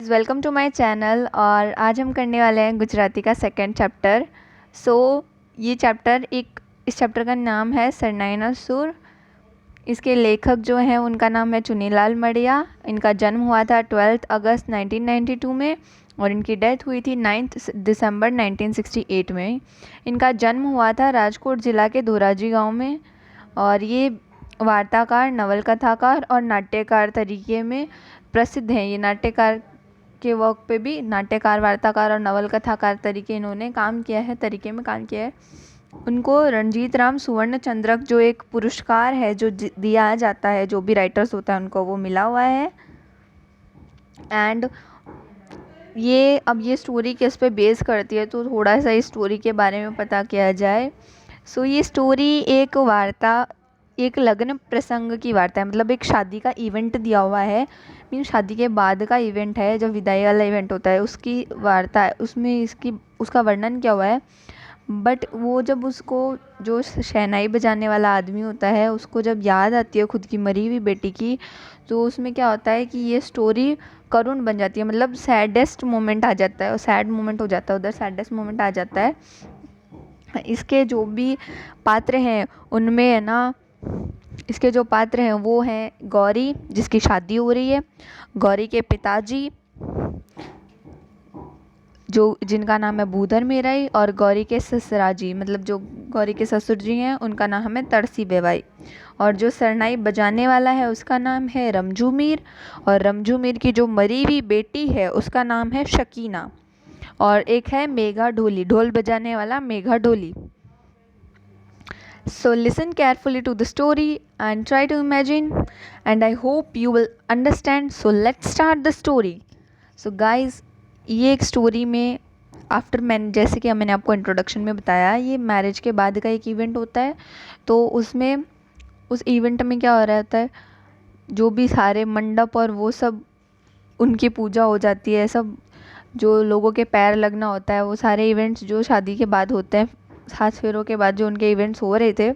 Guys, welcome to my channel. और आज हम करने वाले हैं गुजराती का सेकंड चैप्टर। ये चैप्टर इस चैप्टर का नाम है सरनाईना सुर। इसके लेखक जो हैं उनका नाम है चुनीलाल मडिया। इनका जन्म हुआ था 12 अगस्त 1992 में और इनकी डेथ हुई थी 9 दिसंबर 1968 में। इनका जन्म हुआ था राजकोट ज़िला के धोराजी गांव में। और ये वार्ताकार, नवलकथाकार और नाट्यकार तरीके में प्रसिद्ध हैं। ये नाट्यकार के वर्क पे भी नाट्यकार, वार्ताकार और नवलकथाकार तरीके इन्होंने काम किया है, तरीके में काम किया है। उनको रणजीत राम सुवर्ण चंद्रक जो एक पुरस्कार है जो दिया जाता है, जो भी राइटर्स होता है उनको, वो मिला हुआ है। एंड ये स्टोरी किस पे बेस करती है, तो थोड़ा सा इस स्टोरी के बारे में पता किया जाए। ये स्टोरी एक लग्न प्रसंग की वार्ता है। मतलब एक शादी का इवेंट दिया हुआ है, मीन शादी के बाद का इवेंट है, जब विदाई वाला इवेंट होता है उसकी वार्ता है। उसमें उसका वर्णन किया हुआ है। बट वो जब उसको, जो शहनाई बजाने वाला आदमी होता है, उसको जब याद आती है खुद की मरी हुई बेटी की, तो उसमें क्या होता है कि ये स्टोरी करुण बन जाती है। मतलब सैडेस्ट मोमेंट आ जाता है, और सैड मोमेंट हो जाता है, उधर सैडेस्ट मोमेंट आ जाता है। इसके जो भी पात्र हैं उनमें है ना, इसके जो पात्र हैं वो हैं गौरी, जिसकी शादी हो रही है, गौरी के पिताजी जिनका नाम है भूधर मेराई, और गौरी के ससुराजी, मतलब जो गौरी के ससुर जी हैं उनका नाम है तरसी बेवाई। और जो सरनाई बजाने वाला है उसका नाम है रमजू मीर, और रमजू मीर की जो मरी हुई बेटी है उसका नाम है शकीना। और एक है मेघा ढोली, ढोल बजाने वाला मेघा ढोली। So listen carefully to the story and try to imagine, and I hope you will understand. So let's start the story. So guys, ये एक स्टोरी में जैसे कि मैंने आपको इंट्रोडक्शन में बताया, ये मैरिज के बाद का एक इवेंट होता है। तो उस इवेंट में क्या हो रहा होता है, जो भी सारे मंडप और वो सब, उनकी पूजा हो जाती है। सब जो लोगों के पैर लगना होता है, वो सारे इवेंट्स जो शादी के बाद होते हैं, 7 फेरों के बाद जो उनके इवेंट्स हो रहे थे,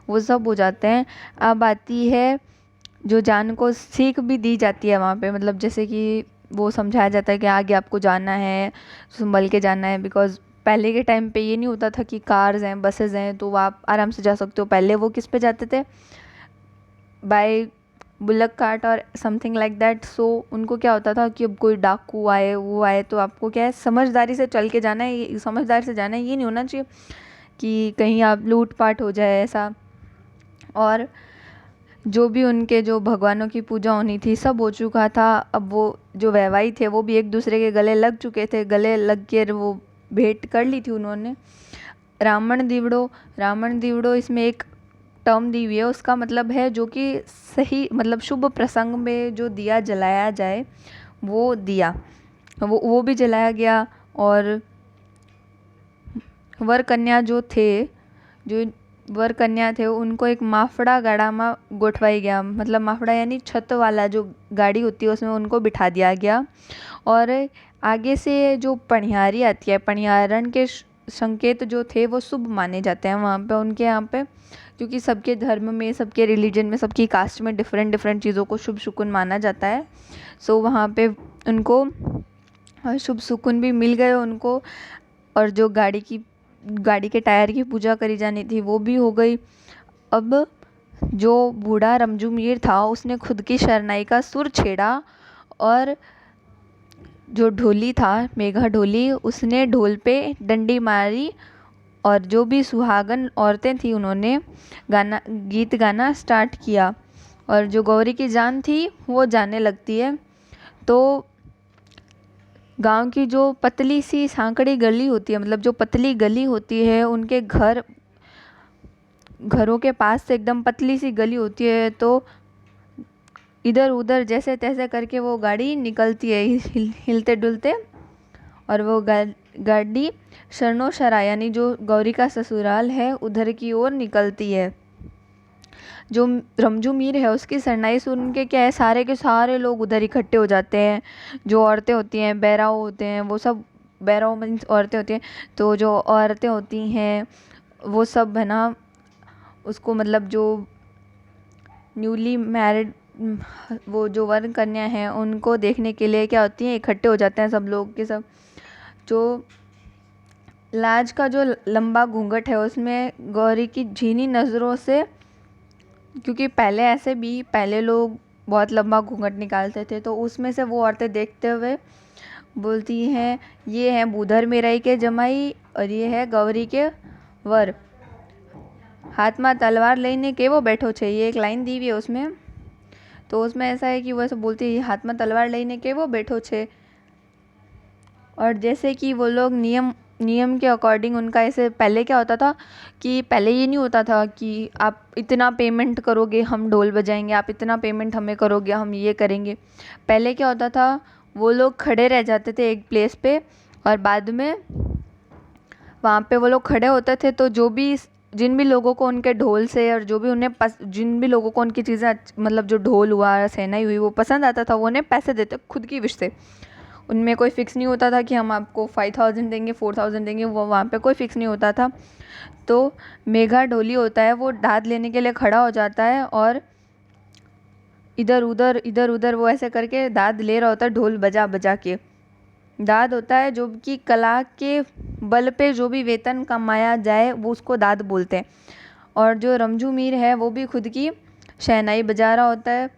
वो सब हो जाते हैं। अब आती है जो जान को सीख भी दी जाती है वहाँ पे। मतलब जैसे कि वो समझाया जाता है कि आगे आपको जाना है, संभल के जाना है। बिकॉज़ पहले के टाइम पे ये नहीं होता था कि कार्स हैं, बसेस हैं, तो आप आराम से जा सकते हो। पहले वो किस पे जाते थे, बाय बुलक कार्ट और समथिंग लाइक दैट। सो उनको क्या होता था कि अब कोई डाकू आए, वो आए, तो आपको क्या है, समझदारी से चल के जाना है, समझदारी से जाना है। ये नहीं होना चाहिए कि कहीं आप लूट पाट हो जाए, ऐसा। और जो भी उनके जो भगवानों की पूजा होनी थी सब हो चुका था। अब वो जो वैवाही थे वो भी एक दूसरे के गले लग चुके थे, गले लग के वो भेंट कर ली थी उन्होंने। रावण दीवड़ो इसमें एक टर्म दी हुई है, उसका मतलब है जो कि सही, मतलब शुभ प्रसंग में जो दिया जलाया जाए, वो दिया, वो भी जलाया गया। और जो वर कन्या थे उनको एक माफड़ा गाड़ा में गोठवाई गया। मतलब माफड़ा यानी छत वाला जो गाड़ी होती है, उसमें उनको बिठा दिया गया। और आगे से जो पणियारी आती है, पणियारन के संकेत जो थे वो शुभ माने जाते हैं वहाँ पे, उनके यहाँ पे। क्योंकि सबके धर्म में, सबके रिलीजन में, सबकी कास्ट में डिफरेंट डिफरेंट चीज़ों को शुभ शुकुन माना जाता है। सो वहाँ पे उनको शुभ शुकुन भी मिल गए उनको। और जो गाड़ी के टायर की पूजा करी जानी थी वो भी हो गई। अब जो बूढ़ा रमजू मीर था उसने खुद की शरनाई का सुर छेड़ा, और जो ढोली था, मेघा ढोली, उसने ढोल पे डंडी मारी। और जो भी सुहागन औरतें थी उन्होंने गीत गाना स्टार्ट किया। और जो गौरी की जान थी वो जाने लगती है। तो गांव की जो पतली सी सांकड़ी गली होती है, मतलब जो पतली गली होती है, उनके घरों के पास से एकदम पतली सी गली होती है। तो इधर उधर जैसे तैसे करके वो गाड़ी निकलती है, हिलते डुलते। और वो गाड़ी शरणो शरा, यानी जो गौरी का ससुराल है, उधर की ओर निकलती है। जो रमजू मीर है उसकी सरनाई सुन के क्या है, सारे के सारे लोग उधर इकट्ठे हो जाते हैं। जो औरतें होती हैं, बैराव होते हैं, वो सब, बैराव मीन्स औरतें होती हैं, तो जो औरतें होती हैं वो सब है ना, उसको, मतलब जो न्यूली मैरिड वो जो वर कन्या हैं उनको देखने के लिए क्या होती हैं, इकट्ठे हो जाते हैं सब लोग के सब। जो लाज का जो लंबा घूंघट है उसमें गौरी की झीनी नज़रों से, क्योंकि पहले लोग बहुत लंबा घूंघट निकालते थे, तो उसमें से वो औरतें देखते हुए बोलती हैं, ये हैं बूधर मेराई के जमाई और ये है गौरी के वर, हाथ में तलवार लेने के वो बैठो छे। ये एक लाइन दी हुई है उसमें, तो उसमें ऐसा है कि वो ऐसे बोलती है, हाथ में तलवार लेने के वो बैठो छे। और जैसे कि वो लोग नियम के अकॉर्डिंग उनका ऐसे, पहले क्या होता था कि पहले ये नहीं होता था कि आप इतना पेमेंट करोगे हम ढोल बजाएंगे, आप इतना पेमेंट हमें करोगे हम ये करेंगे। पहले क्या होता था, वो लोग खड़े रह जाते थे एक प्लेस पे और बाद में वहाँ पे वो लोग खड़े होते थे, तो जिन भी लोगों को उनके ढोल से और जो भी जिन भी लोगों को उनकी चीज़ें मतलब जो ढोल हुआ, शहनाई हुई, वो पसंद आता था, वो उन्हें पैसे देते खुद की विश से। उनमें कोई फ़िक्स नहीं होता था कि हम आपको 5000 देंगे 4000 देंगे, वो वहाँ पे कोई फ़िक्स नहीं होता था। तो मेघा ढोली होता है, वो दाद लेने के लिए खड़ा हो जाता है और इधर उधर वो ऐसे करके दाद ले रहा होता है, ढोल बजा बजा के। दाद होता है जो कि कला के बल पे जो भी वेतन कमाया जाए वो उसको दाद बोलते हैं। और जो रमजू मीर है वो भी खुद की शहनाई बजा रहा होता है।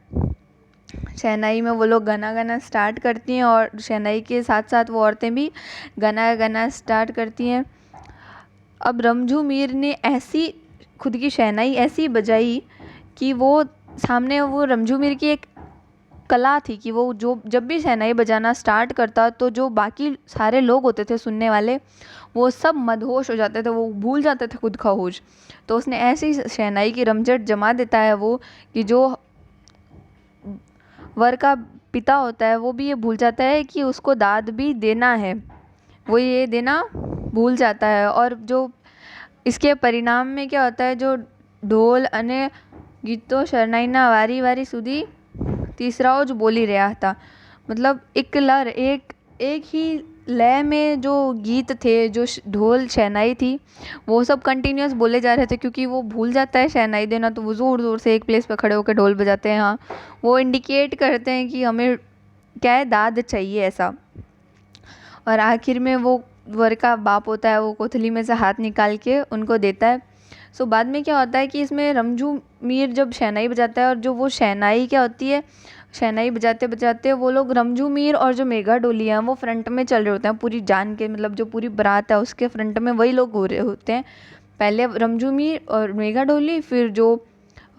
शहनाई में वो लोग गाना स्टार्ट करती हैं और शहनाई के साथ साथ वो औरतें भी गाना स्टार्ट करती हैं। अब रमजू मीर ने ऐसी खुद की शहनाई ऐसी बजाई कि वो सामने, वो रमजू मीर की एक कला थी कि वो जब भी शहनाई बजाना स्टार्ट करता तो जो बाकी सारे लोग होते थे सुनने वाले, वो सब मदहोश हो जाते थे, वो भूल जाते थे खुद का होश। तो उसने ऐसी शहनाई की रमझट जमा देता है वो कि जो वर का पिता होता है वो भी ये भूल जाता है कि उसको दाद भी देना है, वो ये देना भूल जाता है। और जो इसके परिणाम में क्या होता है, जो ढोल अने गीतो शरणाईना वारी वारी सुधी तीसराओ जो बोली रहा था, मतलब एक ही लय में जो गीत थे, जो ढोल शहनाई थी, वो सब कंटिन्यूस बोले जा रहे थे, क्योंकि वो भूल जाता है शहनाई देना, तो वो ज़ोर ज़ोर से एक प्लेस पर खड़े होकर ढोल बजाते हैं। हाँ, वो इंडिकेट करते हैं कि हमें क्या है, दाद चाहिए ऐसा। और आखिर में वो वर का बाप होता है, वो कोथली में से हाथ निकाल के उनको देता है। सो बाद में क्या होता है कि इसमें रमजू मीर जब शहनाई बजाता है, और जो वो शहनाई क्या होती है, शहनाई बजाते बजाते वो लोग रमजू मीर और जो मेघा डोली हैं वो फ्रंट में चल रहे होते हैं पूरी जान के, मतलब जो पूरी बारात है उसके फ्रंट में वही लोग हो रहे होते हैं। पहले रमजू मीर और मेघा डोली, फिर जो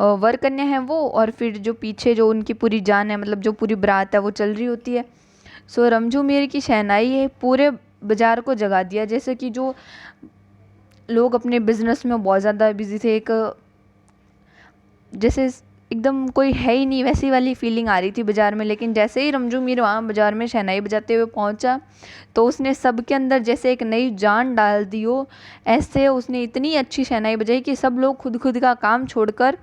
वर कन्या है वो, और फिर जो पीछे जो उनकी पूरी जान है, मतलब जो पूरी बारात है वो चल रही होती है। सो रमजू मीर की शहनाई है पूरे बाज़ार को जगा दिया, जैसे कि जो लोग अपने बिज़नेस में बहुत ज़्यादा बिजी थे, एक जैसे एकदम कोई है ही नहीं वैसी वाली फीलिंग आ रही थी बाज़ार में। लेकिन जैसे ही रमजू मीर वहाँ बाज़ार में शहनाई बजाते हुए पहुँचा, तो उसने सबके अंदर जैसे एक नई जान डाल दी हो, ऐसे उसने इतनी अच्छी शहनाई बजाई कि सब लोग खुद का काम छोड़कर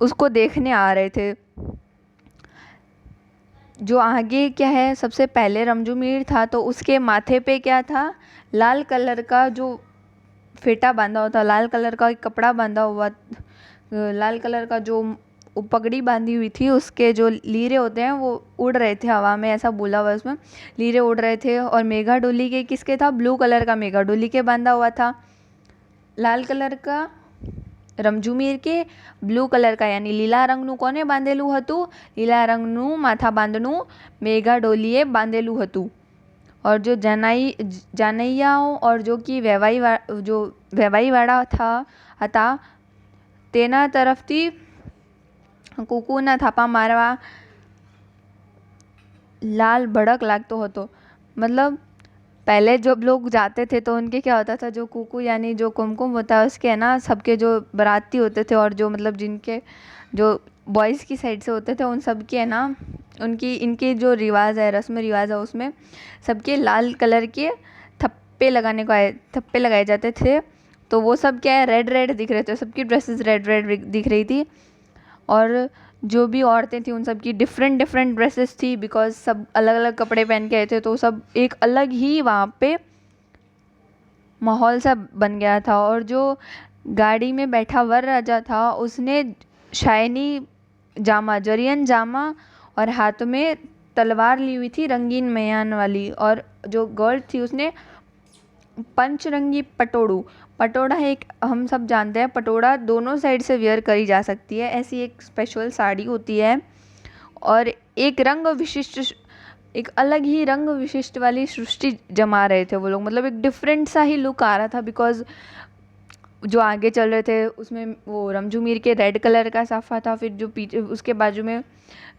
उसको देखने आ रहे थे। जो आगे क्या है, सबसे पहले रमजू मीर था तो उसके माथे पे क्या था, लाल कलर का जो फेटा बांधा हुआ था, लाल कलर का एक कपड़ा बांधा हुआ, लाल कलर का जो पगड़ी बांधी हुई थी, उसके जो लीरे होते हैं वो उड़ रहे थे हवा में, ऐसा बोला हुआ है उसमें, लीरे उड़ रहे थे। और मेघा डोली के किसके था, ब्लू कलर का मेघा डोली के बांधा हुआ था, लाल कलर का रमजू मीर के, ब्लू कलर का यानी લીલા રંગનું કોને બાંધેલું હતું, લીલા રંગનું માથા બાંધણું મેઘા ડોલીએ બાંધેલું હતું। और जो जानैयाओं और जो कि વેવાઈ વાળા હતા તેના તરફથી કૂકુના થાપા મારવા लाल भड़क लागतो હતો। मतलब पहले जब लोग जाते थे तो उनके क्या होता था, जो कुकू यानी जो कुमकुम होता है उसके है ना, सबके जो बाराती होते थे और जो मतलब जिनके जो बॉयज़ की साइड से होते थे उन सब के है ना, इनके जो रिवाज है, रस्म रिवाज है, उसमें सबके लाल कलर के थप्पे लगाए जाते थे। तो वो सब क्या है, रेड रेड दिख रहे थे, सबकी ड्रेसेस रेड रेड दिख रही थी। और जो भी औरतें थी उन सब की डिफरेंट ड्रेसेस थी, बिकॉज सब अलग अलग कपड़े पहन के आए थे, तो सब एक अलग ही वहाँ पे माहौल सा बन गया था। और जो गाड़ी में बैठा वर राजा था उसने शाइनी जामा, जरियन जामा, और हाथ में तलवार ली हुई थी रंगीन मयान वाली। और जो गर्ल थी उसने पंचरंगी पटोड़ू, पटोड़ा है एक, हम सब जानते हैं पटोड़ा दोनों साइड से वेयर करी जा सकती है, ऐसी एक स्पेशल साड़ी होती है। और एक रंग विशिष्ट, एक अलग ही रंग विशिष्ट वाली सृष्टि जमा रहे थे वो लोग, मतलब एक डिफरेंट सा ही लुक आ रहा था। बिकॉज जो आगे चल रहे थे उसमें वो रमजू मीर के रेड कलर का साफा था, फिर जो पीछे उसके बाजू में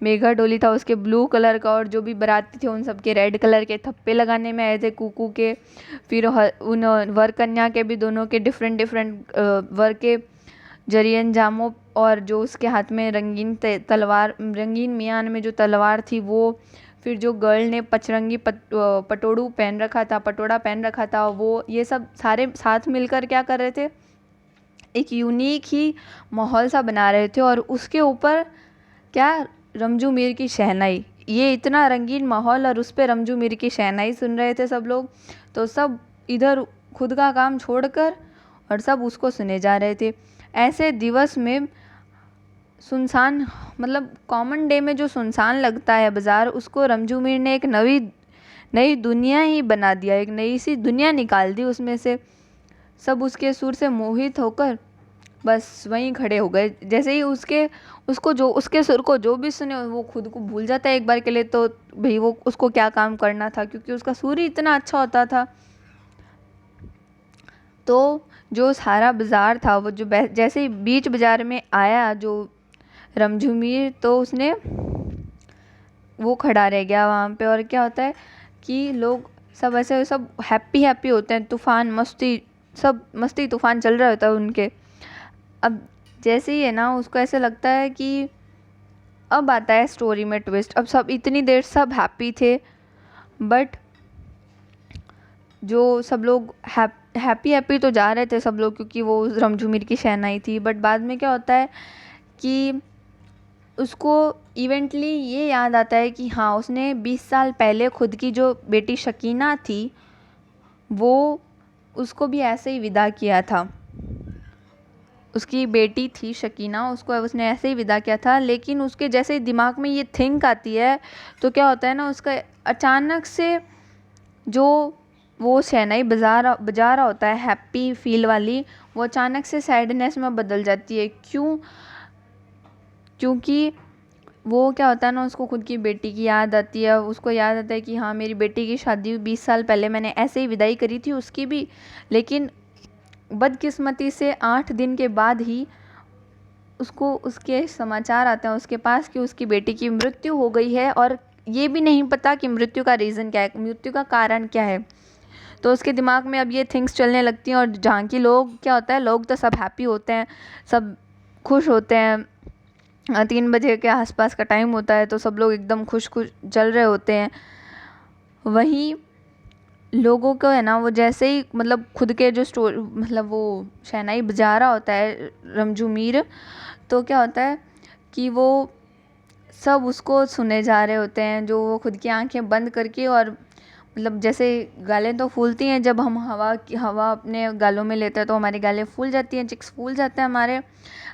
मेघा डोली था उसके ब्लू कलर का, और जो भी बाराती थे उन सब के रेड कलर के थप्पे लगाने में आए थे कुकू के। फिर उन वर कन्या के भी दोनों के डिफरेंट डिफरेंट वर के जरियन जामो, और जो उसके हाथ में रंगीन तलवार, रंगीन मियान में जो तलवार थी वो। फिर जो गर्ल ने पचरंगी पटोड़ू पहन रखा था, पटोड़ा पहन रखा था वो, ये सब सारे साथ मिलकर क्या कर रहे थे, एक यूनिक ही माहौल सा बना रहे थे। और उसके ऊपर क्या, रमजू मीर की शहनाई, ये इतना रंगीन माहौल और उस पर रमजू मीर की शहनाई सुन रहे थे सब लोग। तो सब इधर खुद का काम छोड़कर और सब उसको सुने जा रहे थे। ऐसे दिवस में सुनसान, मतलब कॉमन डे में जो सुनसान लगता है बाज़ार, उसको रमजू मीर ने एक नई दुनिया ही बना दिया, एक नई सी दुनिया निकाल दी उसमें से। सब उसके सुर से मोहित होकर बस वहीं खड़े हो गए। जैसे ही उसके सुर को जो भी सुने वो खुद को भूल जाता है एक बार के लिए, तो भाई वो उसको क्या काम करना था, क्योंकि उसका सुर ही इतना अच्छा होता था। तो जो सारा बाज़ार था वो जो जैसे ही बीच बाज़ार में आया जो रमजू मीर, तो उसने वो खड़ा रह गया वहाँ पे। और क्या होता है कि लोग सब ऐसे सब हैप्पी हैप्पी होते हैं, तूफ़ान मस्ती, सब मस्ती तूफ़ान चल रहा होता है उनके। अब जैसे ही है ना उसको ऐसे लगता है कि अब आता है स्टोरी में ट्विस्ट। अब सब इतनी देर सब हैप्पी थे, बट जो सब लोग हैप्पी हैप्पी तो जा रहे थे सब लोग, क्योंकि वो रमजू मीर की शहनाई थी। बट बाद में क्या होता है कि उसको इवेंटली ये याद आता है कि हाँ, उसने 20 साल पहले खुद की जो बेटी शकीना थी वो, उसको भी ऐसे ही विदा किया था। उसकी बेटी थी शकीना, उसको उसने ऐसे ही विदा किया था। लेकिन उसके जैसे ही दिमाग में ये थिंक आती है तो क्या होता है ना, उसका अचानक से जो वो शहनाई बजा रहा होता है हैप्पी फील वाली, वो अचानक से सैडनेस में बदल जाती है। क्योंकि वो क्या होता है ना, उसको खुद की बेटी की याद आती है। उसको याद आता है कि हाँ, मेरी बेटी की शादी 20 साल पहले मैंने ऐसे ही विदाई करी थी उसकी भी। लेकिन बदकिस्मती से 8 दिन के बाद ही उसको उसके समाचार आते हैं उसके पास कि उसकी बेटी की मृत्यु हो गई है, और ये भी नहीं पता कि मृत्यु का रीज़न क्या है, मृत्यु का कारण क्या है। तो उसके दिमाग में अब ये थिंग्स चलने लगती हैं। और जहाँ की लोग क्या होता है, लोग तो सब हैप्पी होते हैं, सब खुश होते हैं। 3 बजे के आसपास का टाइम होता है तो सब लोग एकदम खुश चल रहे होते हैं। वहीं लोगों को है ना, वो जैसे ही मतलब खुद के जो मतलब वो शहनाई बजा रहा होता है रमजू मीर, तो क्या होता है कि वो सब उसको सुने जा रहे होते हैं, जो वो खुद की आंखें बंद करके। और मतलब जैसे गालें तो फूलती हैं, जब हम हवा अपने गालों में लेते हैं तो हमारी गालें फूल जाती हैं, चिक्स फूल जाते हैं हमारे।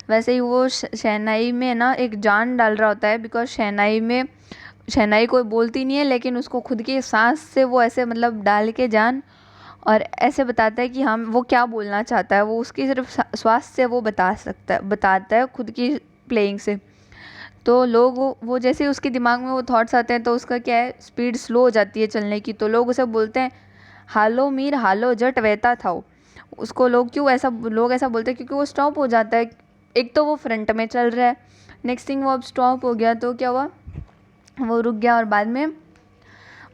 वैसे ही वो शहनाई में ना एक जान डाल रहा होता है। बिकॉज शहनाई कोई बोलती नहीं है, लेकिन उसको खुद की सांस से वो ऐसे मतलब डाल के जान, और ऐसे बताता है कि हम वो क्या बोलना चाहता है, वो उसकी सिर्फ श्वास से वो बताता है खुद की प्लेइंग से। तो लोग वो जैसे उसके दिमाग में वो थॉट्स आते हैं तो उसका क्या है, स्पीड स्लो हो जाती है चलने की। तो लोग उसे बोलते हैं, हालो मीर हालो जट वहता था। उसको लोग ऐसा बोलते हैं क्योंकि वो स्टॉप हो जाता है। एक तो वो फ्रंट में चल रहा है, नेक्स्ट थिंग वो अब स्टॉप हो गया, तो क्या हुआ, वो रुक गया। और बाद में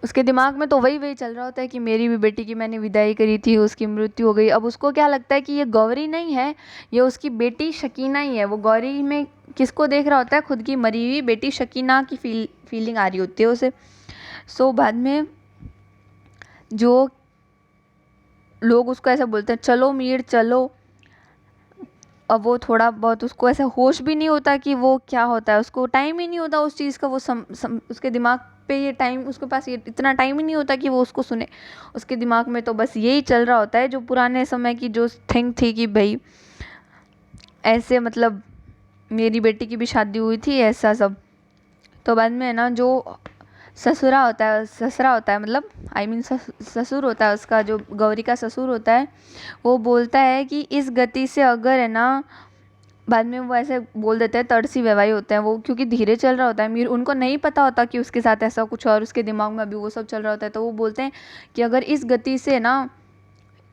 उसके दिमाग में तो वही चल रहा होता है कि मेरी भी बेटी की मैंने विदाई करी थी, उसकी मृत्यु हो गई। अब उसको क्या लगता है कि ये गौरी नहीं है, ये उसकी बेटी शकीना ही है। वो गौरी में किसको देख रहा होता है, खुद की मरी हुई बेटी शकीना की फीलिंग आ रही होती है उसे। सो बाद में जो लोग उसको ऐसा बोलते हैं, चलो मीर चलो। अब वो थोड़ा बहुत, उसको ऐसा होश भी नहीं होता कि वो क्या होता है, उसको टाइम ही नहीं होता उस चीज़ का। वो उसके दिमाग पे ये टाइम, उसके पास ये इतना टाइम ही नहीं होता कि वो उसको सुने। उसके दिमाग में तो बस यही चल रहा होता है जो पुराने समय की जो थिंग थी कि भाई ऐसे मतलब मेरी बेटी की भी शादी हुई थी, ऐसा सब। तो बाद में ना जो ससुरा होता है मतलब ससुर होता है उसका, जो गौरी का ससुर होता है, वो बोलता है कि इस गति से अगर है ना, बाद में वो ऐसे बोल देते हैं, तरसी वेवाई होते हैं वो, क्योंकि धीरे चल रहा होता है मीर, उनको नहीं पता होता कि उसके साथ ऐसा कुछ और उसके दिमाग में अभी वो सब चल रहा होता है। तो वो बोलते हैं कि अगर इस गति से ना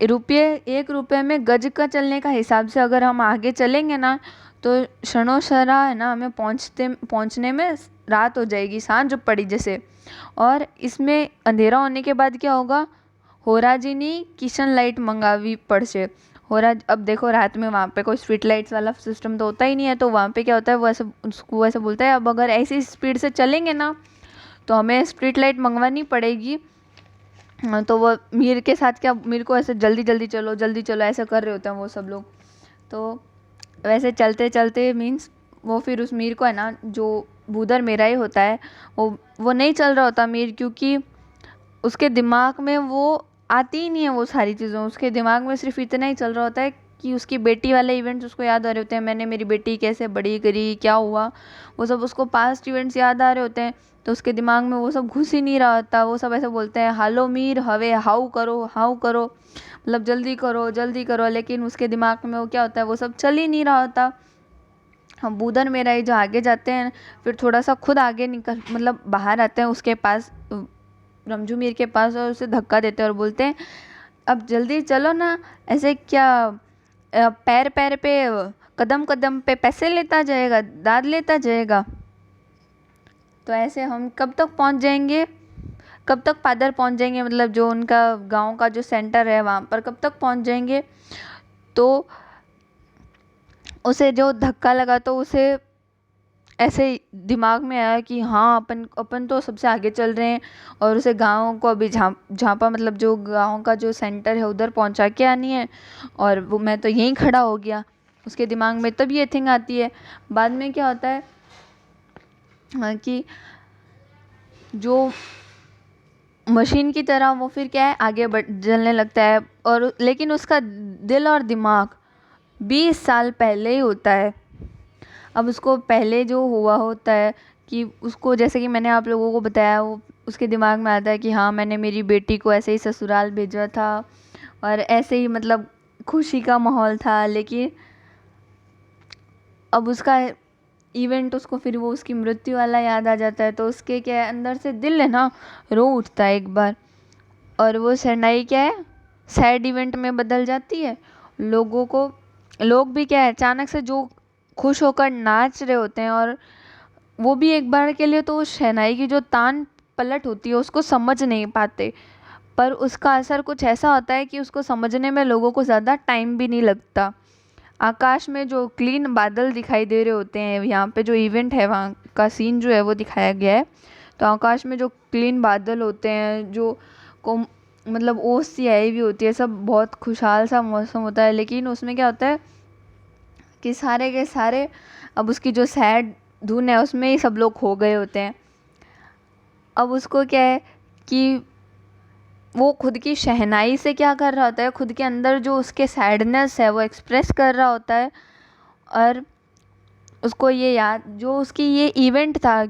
1 रुपये में गज का चलने का हिसाब से अगर हम आगे चलेंगे ना, तो क्षणोक्षरा है ना हमें पहुँचने में रात हो जाएगी, सांझ पड़ी जैसे। और इसमें अंधेरा होने के बाद क्या होगा, होराजीनी किचन लाइट मंगावी पड़से। होरा, अब देखो रात में वहाँ पे कोई स्ट्रीट लाइट्स वाला सिस्टम तो होता ही नहीं है, तो वहाँ पे क्या होता है, वो ऐसे उसको ऐसे बोलता है, अब अगर ऐसी स्पीड से चलेंगे ना तो हमें स्ट्रीट लाइट मंगवानी पड़ेगी। तो वो मीर के साथ क्या, मीर को ऐसे जल्दी जल्दी चलो ऐसे कर रहे होते हैं वो सब लोग। तो वैसे चलते चलते मीन्स वो फिर उस मीर को है ना, जो बूदर मेरा ही होता है, वो नहीं चल रहा होता मीर, क्योंकि उसके दिमाग में वो आती ही नहीं है वो सारी चीज़ें। उसके दिमाग में सिर्फ इतना ही चल रहा होता है कि उसकी बेटी वाले इवेंट्स उसको याद आ रहे होते हैं, मैंने मेरी बेटी कैसे बड़ी करी, क्या हुआ, वो सब उसको पास्ट इवेंट्स याद आ रहे होते हैं। तो उसके दिमाग में वो सब घुस ही नहीं रहा होता। वो सब ऐसे बोलते हैं, हालो मीर हवे हाउ करो, मतलब जल्दी करो, लेकिन उसके दिमाग में वो क्या होता है, वो सब चल ही नहीं रहा होता। हम बूदर मेरा ही जो आगे जाते हैं, फिर थोड़ा सा खुद आगे निकल मतलब बाहर आते हैं उसके पास, रमजू मीर के पास, और उसे धक्का देते हैं और बोलते हैं, अब जल्दी चलो ना, ऐसे क्या पैर पैर पे, कदम कदम पे पैसे लेता जाएगा, दाद लेता जाएगा। तो ऐसे हम कब तक पहुंच जाएंगे, कब तक पादर पहुंच जाएंगे, मतलब जो उनका गांव का जो सेंटर है वहाँ पर कब तक पहुंच जाएंगे। तो उसे जो धक्का लगा तो उसे ऐसे दिमाग में आया कि हाँ अपन तो सबसे आगे चल रहे हैं, और उसे गाँव को अभी झांपा मतलब जो गाँव का जो सेंटर है उधर पहुंचा के आनी है, और वो मैं तो यहीं खड़ा हो गया। उसके दिमाग में तब ये थिंग आती है। बाद में क्या होता है कि जो मशीन की तरह वो फिर क्या है, आगे चलने लगता है, और लेकिन उसका दिल और दिमाग 20 साल पहले ही होता है। अब उसको पहले जो हुआ होता है कि उसको, जैसे कि मैंने आप लोगों को बताया, वो उसके दिमाग में आता है कि हाँ मैंने मेरी बेटी को ऐसे ही ससुराल भेजा था, और ऐसे ही मतलब खुशी का माहौल था। लेकिन अब उसका इवेंट उसको फिर वो उसकी मृत्यु वाला याद आ जाता है, तो उसके क्या है, अंदर से दिल है ना रो उठता है एक बार, और वो शरणाई क्या है, सैड इवेंट में बदल जाती है। लोग भी क्या है, अचानक से जो खुश होकर नाच रहे होते हैं, और वो भी एक बार के लिए तो उस शहनाई की जो तान पलट होती है उसको समझ नहीं पाते, पर उसका असर कुछ ऐसा होता है कि उसको समझने में लोगों को ज़्यादा टाइम भी नहीं लगता। आकाश में जो क्लीन बादल दिखाई दे रहे होते हैं, यहाँ पे जो इवेंट है वहाँ का सीन जो है वो दिखाया गया है। तो आकाश में जो क्लीन बादल होते हैं, जो को मतलब ओस सी आई हुई होती है, सब बहुत खुशहाल सा मौसम होता है। लेकिन उसमें क्या होता है कि सारे के सारे, अब उसकी जो सैड धुन है उसमें ही सब लोग खो गए होते हैं। अब उसको क्या है कि वो खुद की शहनाई से क्या कर रहा होता है, खुद के अंदर जो उसके सैडनेस है वो एक्सप्रेस कर रहा होता है। और उसको ये याद, जो उसकी ये इवेंट था,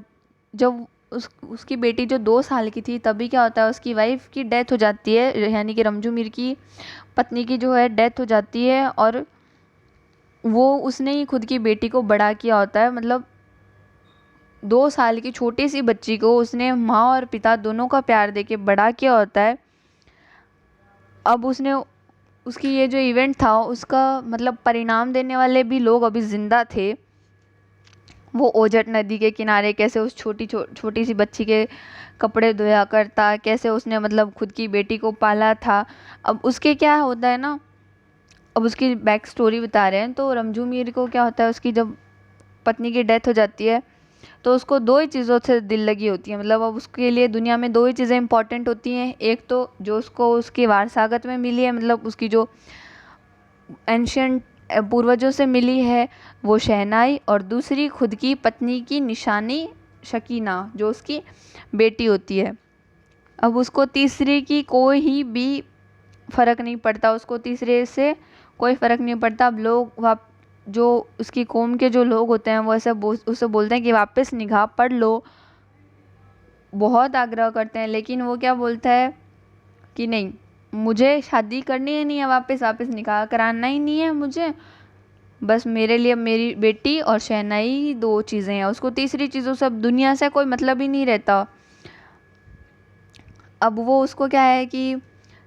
जब उसकी बेटी जो 2 साल की थी, तभी क्या होता है, उसकी वाइफ की डेथ हो जाती है, यानी कि रमजू मीर की पत्नी की जो है डेथ हो जाती है। और वो उसने ही खुद की बेटी को बड़ा किया होता है, मतलब 2 साल की छोटी सी बच्ची को उसने माँ और पिता दोनों का प्यार देके बड़ा किया होता है। अब उसने उसकी ये जो इवेंट था उसका मतलब परिणाम देने वाले भी लोग अभी ज़िंदा थे। वो ओजट नदी के किनारे कैसे उस छोटी सी बच्ची के कपड़े धोया करता, कैसे उसने मतलब खुद की बेटी को पाला था। अब उसके क्या होता है ना, अब उसकी बैक स्टोरी बता रहे हैं। तो रमजू मीर को क्या होता है, उसकी जब पत्नी की डेथ हो जाती है तो उसको 2 ही चीज़ों से दिल लगी होती है, मतलब अब उसके लिए दुनिया में 2 ही चीज़ें इंपॉर्टेंट होती हैं। एक तो जो उसको उसके वारसागत में मिली है, मतलब उसकी जो एंशियंट पूर्वजों से मिली है वो शहनाई, और दूसरी खुद की पत्नी की निशानी शकीना जो उसकी बेटी होती है। अब उसको तीसरे की कोई ही भी फ़र्क नहीं पड़ता, उसको तीसरे से कोई फ़र्क नहीं पड़ता। अब लोग जो उसकी कौम के जो लोग होते हैं वो ऐसे उससे बोलते हैं कि वापस निकाह पढ़ लो, बहुत आग्रह करते हैं, लेकिन वो क्या बोलता है कि नहीं, मुझे शादी करनी ही नहीं है, वापस वापस निकाह कराना ही नहीं है मुझे, बस मेरे लिए मेरी बेटी और शहनाई 2 चीज़ें हैं, उसको तीसरी चीज़ों से अब दुनिया से कोई मतलब ही नहीं रहता। अब वो उसको क्या है कि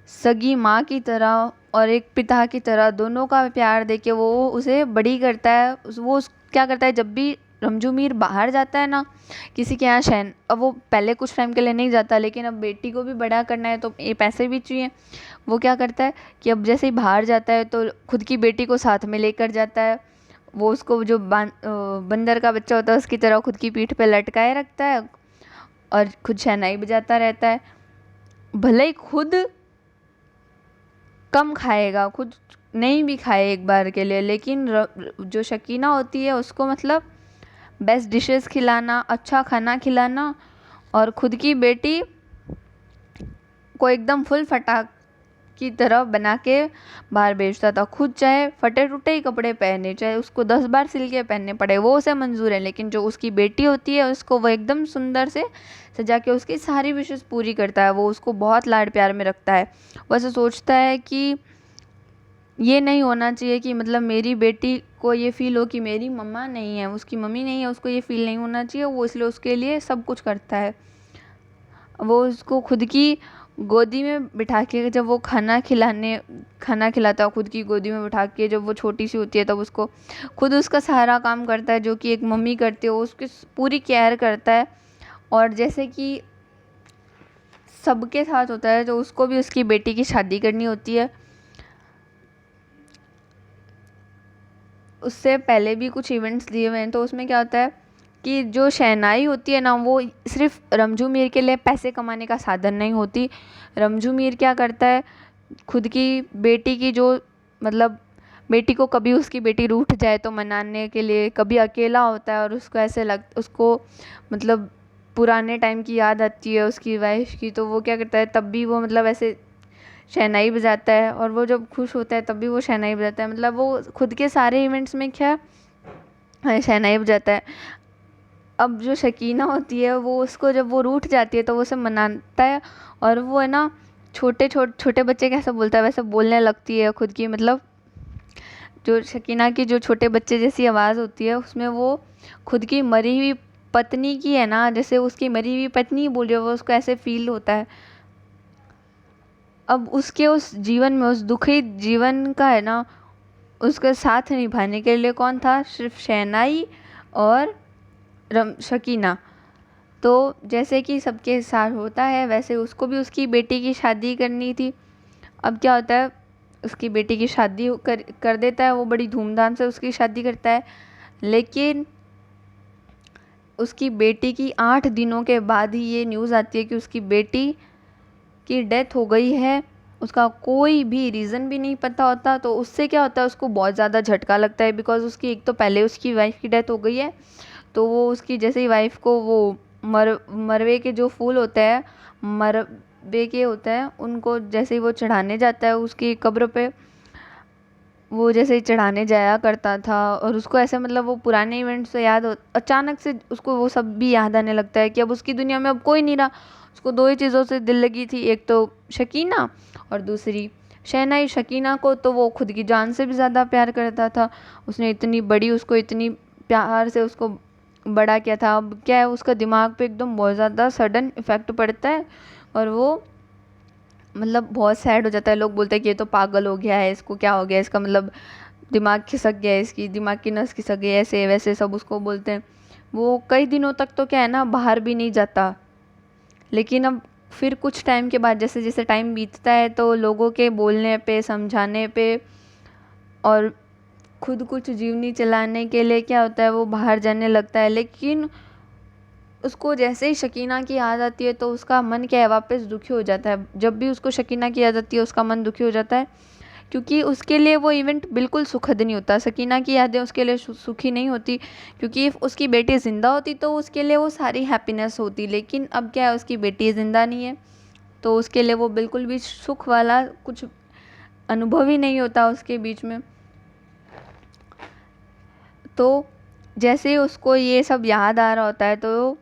सगी माँ की तरह और एक पिता की तरह दोनों का प्यार देके वो उसे बड़ी करता है। क्या करता है, जब भी रमजू मीर बाहर जाता है ना किसी के यहाँ शहन, अब वो पहले कुछ टाइम के लिए नहीं जाता, लेकिन अब बेटी को भी बड़ा करना है तो ये पैसे भी चाहिए। वो क्या करता है कि अब जैसे ही बाहर जाता है तो खुद की बेटी को साथ में लेकर जाता है। वो उसको जो बंदर का बच्चा होता है उसकी तरह खुद की पीठ पे लटकाए रखता है और खुद शहनाई बजाता रहता है। भले ही खुद कम खाएगा, खुद नहीं भी खाए एक बार के लिए, लेकिन जो शकीना होती है उसको मतलब बेस्ट डिशेस खिलाना, अच्छा खाना खिलाना, और खुद की बेटी को एकदम फुल फटाक की तरह बना के बाहर भेजता था। खुद चाहे फटे टूटे ही कपड़े पहने, चाहे उसको 10 बार सिल के पहनने पड़े, वो उसे मंजूर है, लेकिन जो उसकी बेटी होती है उसको वो एकदम सुंदर से सजा के उसकी सारी विशेष पूरी करता है। वो उसको बहुत लाड प्यार में रखता है। वो ऐसे सोचता है कि ये नहीं होना चाहिए कि मतलब मेरी बेटी को ये फील हो कि मेरी मम्मा नहीं है, उसकी मम्मी नहीं है, उसको ये फील नहीं होना चाहिए। वो इसलिए उसके लिए सब कुछ करता है। वो उसको खुद की गोदी में बिठा के जब वो खाना खिलाता है, खुद की गोदी में बिठा के, जब वो छोटी सी होती है तब उसको खुद उसका सारा काम करता है जो कि एक मम्मी करती है। वो उसकी पूरी केयर करता है। और जैसे कि सबके साथ होता है तो उसको भी उसकी बेटी की शादी करनी होती है। उससे पहले भी कुछ इवेंट्स दिए हुए हैं, तो उसमें क्या होता है कि जो शहनाई होती है ना वो सिर्फ रमजू मीर के लिए पैसे कमाने का साधन नहीं होती। रमजू मीर क्या करता है, खुद की बेटी की जो मतलब बेटी को कभी उसकी बेटी रूठ जाए तो मनाने के लिए, कभी अकेला होता है और उसको मतलब पुराने टाइम की याद आती है उसकी वाइफ की, तो वो क्या करता है तब भी वो मतलब ऐसे शहनाई बजाता है। और वो जब खुश होता है तब भी वो शहनाई बजाता है। मतलब वो खुद के सारे इवेंट्स में क्या शहनाई बजाता है। अब जो शकीना होती है वो उसको जब वो रूठ जाती है तो वो उसे मनाता है, और वो है ना छोटे बच्चे कैसे बोलता है वैसे बोलने लगती है खुद की, मतलब जो शकीना की जो छोटे बच्चे जैसी आवाज़ होती है उसमें वो खुद की मरी हुई पत्नी की है ना, जैसे उसकी मरी हुई पत्नी बोल रही है, वो उसको ऐसे फील होता है। अब उसके उस जीवन में, उस दुखी जीवन का है ना, उसके साथ निभाने के लिए कौन था, सिर्फ शहनाई और शकीना। तो जैसे कि सबके साथ होता है वैसे उसको भी उसकी बेटी की शादी करनी थी। अब क्या होता है, उसकी बेटी की शादी कर देता है, वो बड़ी धूमधाम से उसकी शादी करता है। लेकिन उसकी बेटी की 8 दिनों के बाद ही ये न्यूज़ आती है कि उसकी बेटी की डेथ हो गई है। उसका कोई भी रीज़न भी नहीं पता होता। तो उससे क्या होता है, उसको बहुत ज़्यादा झटका लगता है, बिकॉज़ उसकी एक तो पहले उसकी वाइफ की डेथ हो गई है। तो वो उसकी जैसे ही वाइफ को वो मरवे के जो फूल होते हैं, मरवे के होते हैं, उनको जैसे ही वो चढ़ाने जाता है उसकी कब्र पे, वो जैसे ही चढ़ाने जाया करता था और उसको ऐसे मतलब वो पुराने इवेंट से अचानक से उसको वो सब भी याद आने लगता है कि अब उसकी दुनिया में अब कोई नहीं रहा। उसको 2 ही चीज़ों से दिल लगी थी, एक तो शकीना और दूसरी शहनाई। शकीना को तो वो खुद की जान से भी ज़्यादा प्यार करता था। उसने इतनी बड़ी, उसको इतनी प्यार से उसको बड़ा किया था। अब क्या है, उसका दिमाग पे एकदम बहुत ज़्यादा सडन इफ़ेक्ट पड़ता है और वो मतलब बहुत सैड हो जाता है। लोग बोलते हैं कि ये तो पागल हो गया है, इसको क्या हो गया, इसका मतलब दिमाग खिसक गया है, इसकी दिमाग की नस खिसक गई है, ऐसे वैसे सब उसको बोलते हैं। वो कई दिनों तक तो क्या है ना बाहर भी नहीं जाता। लेकिन अब फिर कुछ टाइम के बाद जैसे जैसे टाइम बीतता है तो लोगों के बोलने पे, समझाने पे और खुद कुछ जीवनी चलाने के लिए क्या होता है, वो बाहर जाने लगता है। लेकिन उसको जैसे ही शकीना की याद आती है तो उसका मन क्या है, वापस दुखी हो जाता है। जब भी उसको शकीना की याद आती है उसका मन दुखी हो जाता है, क्योंकि उसके लिए वो इवेंट बिल्कुल सुखद नहीं होता। सकीना की यादें उसके लिए सुखी नहीं होती, क्योंकि उसकी बेटी ज़िंदा होती तो उसके लिए वो सारी हैप्पीनेस होती। लेकिन अब क्या है, उसकी बेटी ज़िंदा नहीं है तो उसके लिए वो बिल्कुल भी सुख वाला कुछ अनुभव ही नहीं होता उसके बीच में। तो जैसे ही उसको ये सब याद आ रहा होता है तो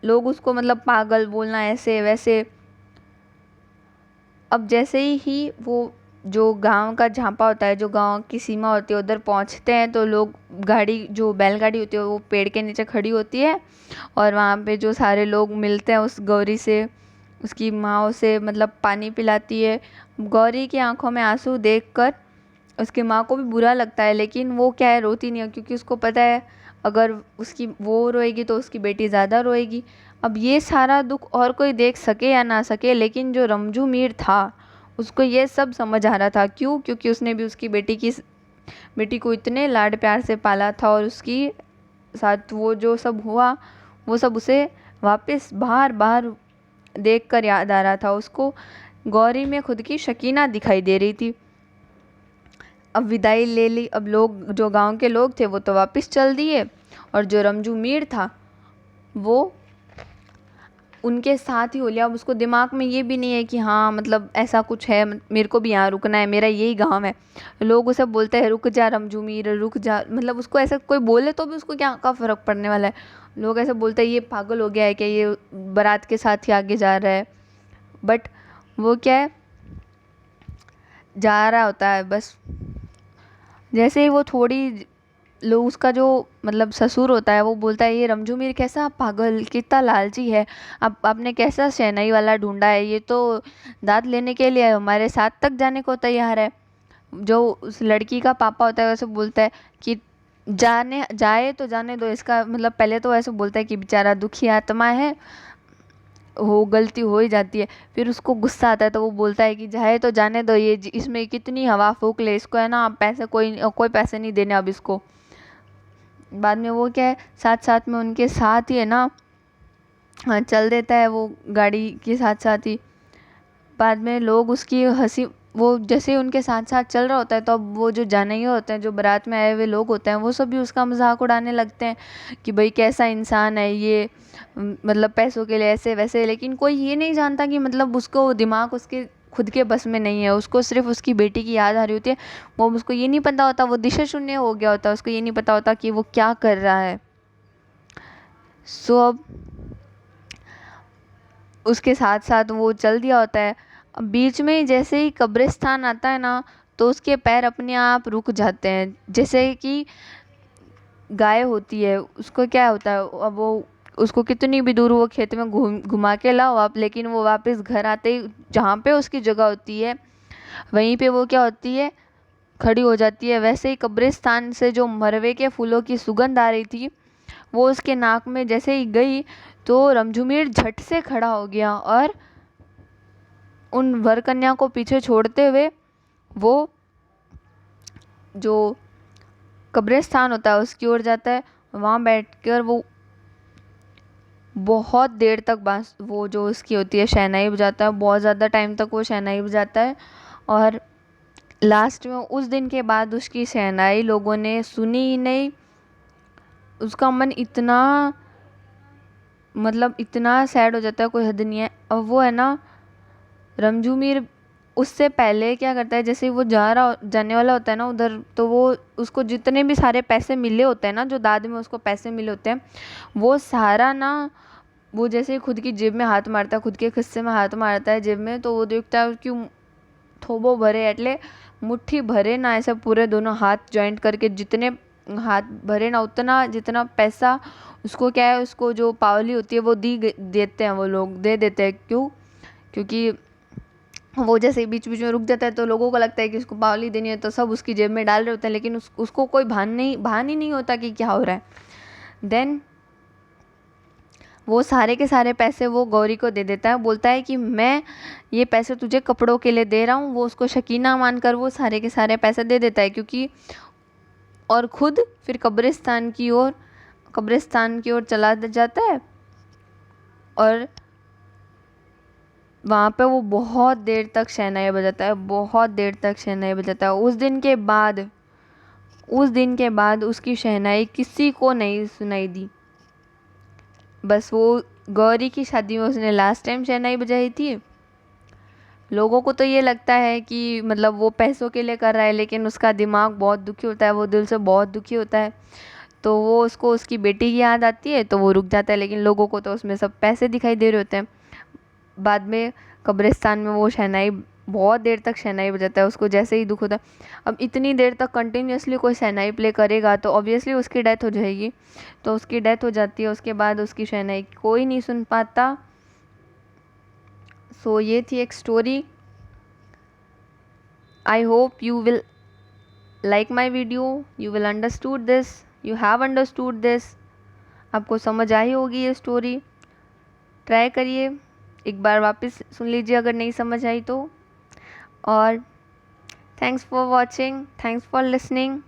लोग उसको मतलब पागल बोलना ऐसे वैसे। अब जैसे ही वो जो गांव का झांपा होता है, जो गांव की सीमा होती है, उधर पहुंचते हैं तो लोग गाड़ी, जो बैलगाड़ी होती है वो पेड़ के नीचे खड़ी होती है और वहाँ पे जो सारे लोग मिलते हैं उस गौरी से, उसकी माँ से मतलब पानी पिलाती है। गौरी की आंखों में आंसू देखकर उसकी माँ को भी बुरा लगता है, लेकिन वो क्या है, रोती नहीं है क्योंकि उसको पता है अगर उसकी वो रोएगी तो उसकी बेटी ज़्यादा रोएगी। अब ये सारा दुख और कोई देख सके या ना सके, लेकिन जो रमजू मीर था उसको ये सब समझ आ रहा था। क्यों? क्योंकि उसने भी उसकी बेटी को इतने लाड प्यार से पाला था और उसकी साथ वो जो सब हुआ वो सब उसे वापस बार बार देख कर याद आ रहा था। उसको गौरी में खुद की शकीना दिखाई दे रही थी। अब विदाई ले ली। अब लोग, जो गांव के लोग थे वो तो वापस चल दिए और जो रमजू मीर था वो उनके साथ ही हो लिया। अब उसको दिमाग में ये भी नहीं है कि हाँ मतलब ऐसा कुछ है, मेरे को भी यहाँ रुकना है, मेरा यही गांव है। लोग उसे बोलते हैं रुक जा रमजू मीर, रुक जा, मतलब उसको ऐसा कोई बोले तो भी उसको क्या का फ़र्क पड़ने वाला है। लोग ऐसे बोलते हैं ये पागल हो गया है क्या, ये बारात के साथ ही आगे जा रहा है। बट वो क्या है, जा रहा होता है बस। जैसे ही वो थोड़ी लोग, उसका जो मतलब ससुर होता है वो बोलता है ये रमजू मीर कैसा पागल, कितना लालची है, अब आपने कैसा शहनाई वाला ढूंढा है, ये तो दाद लेने के लिए हमारे साथ तक जाने को तैयार है। जो उस लड़की का पापा होता है वैसे बोलता है कि जाने जाए तो जाने दो इसका, मतलब पहले तो ऐसे बोलता है कि बेचारा दुखी आत्मा है, हो गलती हो ही जाती है। फिर उसको गुस्सा आता है तो वो बोलता है कि जाए तो जाने दो, ये इसमें कितनी हवा फूंक ले, इसको है ना पैसे, कोई पैसे नहीं देने अब इसको। बाद में वो क्या है, साथ साथ में उनके साथ ही है ना, हाँ, चल देता है वो गाड़ी के साथ साथ ही। बाद में लोग उसकी हंसी, वो जैसे ही उनके साथ साथ चल रहा होता है तो अब वो जो जाने होते हैं, जो बारात में आए हुए लोग होते हैं, वो सब भी उसका मजाक उड़ाने लगते हैं कि भाई कैसा इंसान है ये, मतलब पैसों के लिए ऐसे वैसे। लेकिन कोई ये नहीं जानता कि मतलब उसको दिमाग उसके खुद के बस में नहीं है, उसको सिर्फ उसकी बेटी की याद आ रही होती है। वो उसको ये नहीं पता होता, वो दिशा शून्य हो गया होता है, उसको ये नहीं पता होता कि वो क्या कर रहा है। सो अब उसके साथ साथ वो चल दिया होता है। अब बीच में जैसे ही कब्रिस्तान आता है ना तो उसके पैर अपने आप रुक जाते हैं। जैसे कि गाय होती है, उसको क्या होता है, अब वो उसको कितनी भी दूर वो खेत में घुमा के लाओ आप, लेकिन वो वापस घर आते ही जहाँ पे उसकी जगह होती है वहीं पे वो क्या होती है, खड़ी हो जाती है। वैसे ही कब्रिस्तान से जो मरवे के फूलों की सुगंध आ रही थी वो उसके नाक में जैसे ही गई तो रमझुमीर झट से खड़ा हो गया और उन वर कन्या को पीछे छोड़ते हुए वो जो कब्रिस्तान होता है उसकी ओर जाता है। वहाँ बैठकर वो बहुत देर तक बांस, वो जो उसकी होती है शहनाई बजाता है, बहुत ज़्यादा टाइम तक वो शहनाई बजाता है। और लास्ट में उस दिन के बाद उसकी शहनाई लोगों ने सुनी ही नहीं। उसका मन इतना, मतलब इतना सैड हो जाता है, कोई हद नहीं है। अब वो है ना, रमजू मीर उससे पहले क्या करता है, जैसे वो जाने वाला होता है ना उधर, तो वो उसको जितने भी सारे पैसे मिले होते हैं ना, जो दाद में उसको पैसे मिले होते हैं, वो सारा ना, वो जैसे ही खुद की जेब में हाथ मारता है, खुद के खिस्से में हाथ मारता है जेब में, तो वो देखता है कि थोबो भरे एटले मुट्ठी भरे ना, ऐसे पूरे दोनों हाथ जॉइंट करके जितने हाथ भरे ना, उतना जितना पैसा उसको क्या है, उसको जो पावली होती है वो देते हैं, वो लोग दे देते हैं। क्यों? क्योंकि वो जैसे बीच बीच में रुक जाता है तो लोगों को लगता है कि उसको पावली देनी है, तो सब उसकी जेब में डाल रहे होते हैं, लेकिन उसको कोई भान ही नहीं होता कि क्या हो रहा है। देन वो सारे के सारे पैसे वो गौरी को दे देता है, बोलता है कि मैं ये पैसे तुझे कपड़ों के लिए दे रहा हूँ। वो उसको शकीना मानकर वो सारे के सारे पैसे दे देता है, क्योंकि और खुद फिर कब्रिस्तान की ओर चला जाता है। और वहाँ पे वो बहुत देर तक शहनाई बजाता है, बहुत देर तक शहनाई बजाता है। उस दिन के बाद उसकी शहनाई किसी को नहीं सुनाई दी। बस वो गौरी की शादी में उसने लास्ट टाइम शहनाई बजाई थी, लोगों को तो ये लगता है कि मतलब वो पैसों के लिए कर रहा है, लेकिन उसका दिमाग बहुत दुखी होता है, वो दिल से बहुत दुखी होता है। तो वो उसको उसकी बेटी की याद आती है तो वो रुक जाता है, लेकिन लोगों को तो उसमें सब पैसे दिखाई दे रहे होते हैं। बाद में कब्रिस्तान में वो शहनाई बहुत देर तक शहनाई बजाता है, उसको जैसे ही दुख होता है। अब इतनी देर तक कंटिन्यूअसली कोई शहनाई प्ले करेगा तो ऑब्वियसली उसकी डेथ हो जाएगी। तो उसकी डेथ हो जाती है, उसके बाद उसकी शहनाई कोई नहीं सुन पाता। सो ये थी एक story. I hope you will like my video, you will understood this, you have understood this। आपको समझ आई होगी ये स्टोरी। ट्राई करिए, एक बार वापस सुन लीजिए अगर नहीं समझ आई तो। और thanks for watching, thanks for listening.